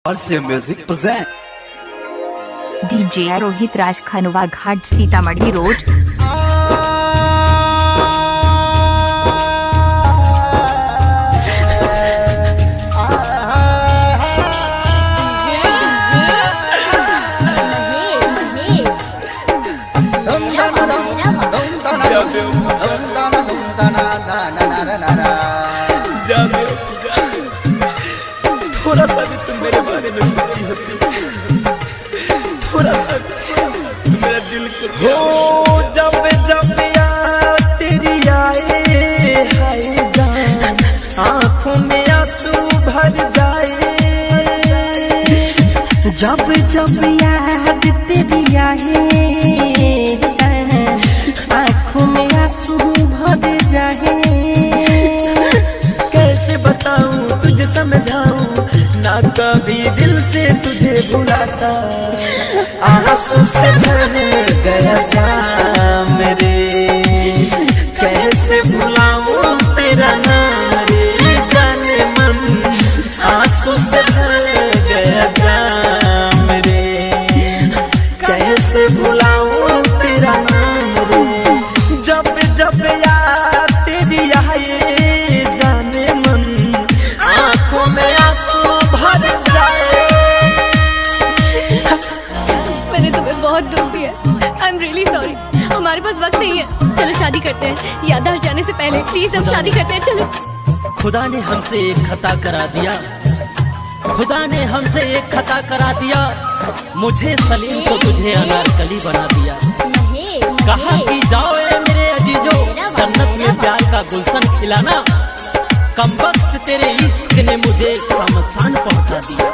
और से music present DJ Rohit Raj खनवा घाट सीतामढ़ी रोड। थोड़ा सा भी तुम मेरे बारे में सोची होती, थोड़ा सा मेरा दिल को हो। जब जब याद तेरी आए हाय जान, आँखों में आंसू भर जाए। जब जब याद तेरी आए आँखों में आंसू भर जाए। कैसे बताऊं तुझे समझाऊं, ना कभी दिल से तुझे भुलाता। आंसू से भर गया जाम मेरे, कैसे भुलाऊं तेरा नाम रे जाने मन। आंसू से भर गया जाम मेरे, कैसे भुलाऊं तेरा नाम रे। जब जब याद तेरी आए जाने मन, आंखों में आंसू भर जाए। मैंने तुम्हें बहुत दुख दिया। I am really sorry. हमारे पास वक्त नहीं है, चलो शादी करते हैं। याददाश्त जाने से पहले प्लीज अब शादी करते हैं, चलो। खुदा ने हमसे एक खता करा दिया, खुदा ने हमसे एक खता करा दिया। मुझे सलीम को तुझे अनारकली बना दिया। कहा कि जाओ ए मेरे अजीजो, जन्नत में प्यार का गुलशन खिलाना। कम वक्त तेरे इश्क ने मुझे शमशान पहुंचा दिया।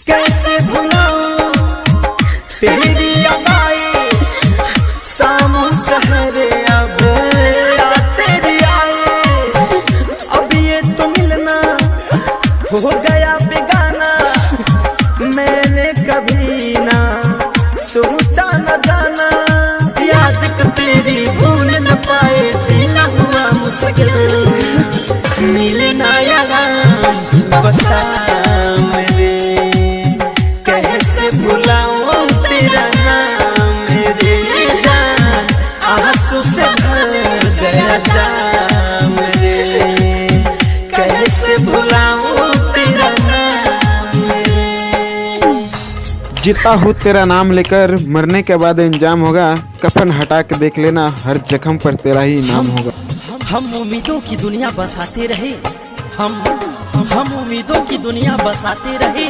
कैसे भुलाऊं तेरी अदाएं, सामों सहरे अब तेरी आए। अब ये तो मिलना हो गया बेगाना, मैंने कभी ना सोचा न जाना। याद को तेरी भूल न पाए, जीना हुआ मुश्किल, मिलना यार बसा मेरे। कैसे भुलाऊं तेरा नाम मेरे जान, आंसू से भर गया जाम मेरे। कैसे भुलाऊं तेरा नाम मेरे। जीता हूँ तेरा नाम लेकर, मरने के बाद इंजाम होगा। कफन हटा के देख लेना, हर जख्म पर तेरा ही नाम होगा। हम उम्मीदों की दुनिया बसाते रहे, हम उम्मीदों की दुनिया बसाते रहे।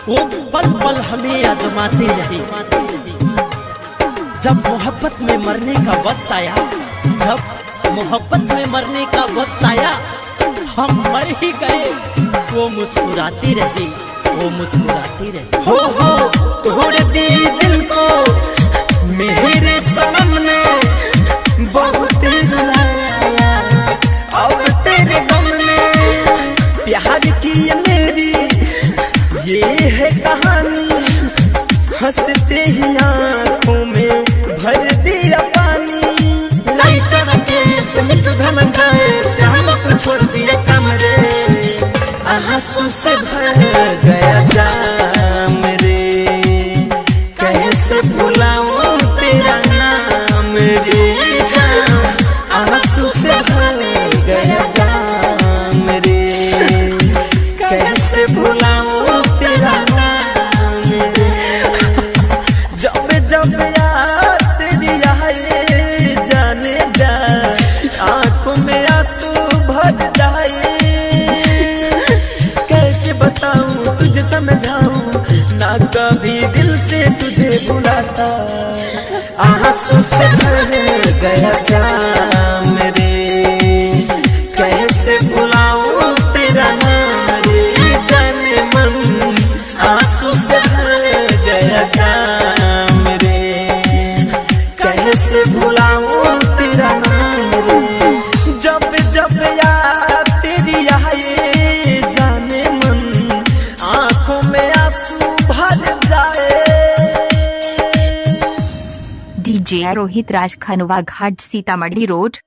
वो पल पल हमें आजमाते रहे। जब मोहब्बत में मरने का वक्त आया, जब मोहब्बत में मरने का वक्त आया, हम मर ही गए। वो मुस्कुराते रहे, वो मुस्कुराते रहे। हो तोड़ दी दिल को मेरे सनम ने, बहुत रुलाया अब तेरे गम ने। प्यार की ये मेरी ये है कहानी, हंसते ही आँखों में भर दिया पानी। लाइटर के समित धन गए, श्याम को छोड़ दिया कमरे। आंसू से भर गया जाम मेरे, कैसे भुलाऊं तेरा नाम रे जान। आंसू से भर गया जाम मेरे, कैसे भुलाऊं तेरा नाम रे। जब जब याद तेरी आए जाने जा, आँखों में आंसू भर जाए। कैसे बताऊं तुझे समझाऊं, ना कभी दिल से तुझे भुलाता। आंसू से भर गया जाम मेरे, कैसे भुलाऊं तेरा नाम रे जाने मन। आंसू से भर गया जाम मेरे, कैसे भुलाऊं तेरा नाम रे। जब जब याद तेरी आए जाने मन, आँखों में आंसू भर जाए। डीजे रोहित हितराज खनवा घाट सीतामढ़ी रोड।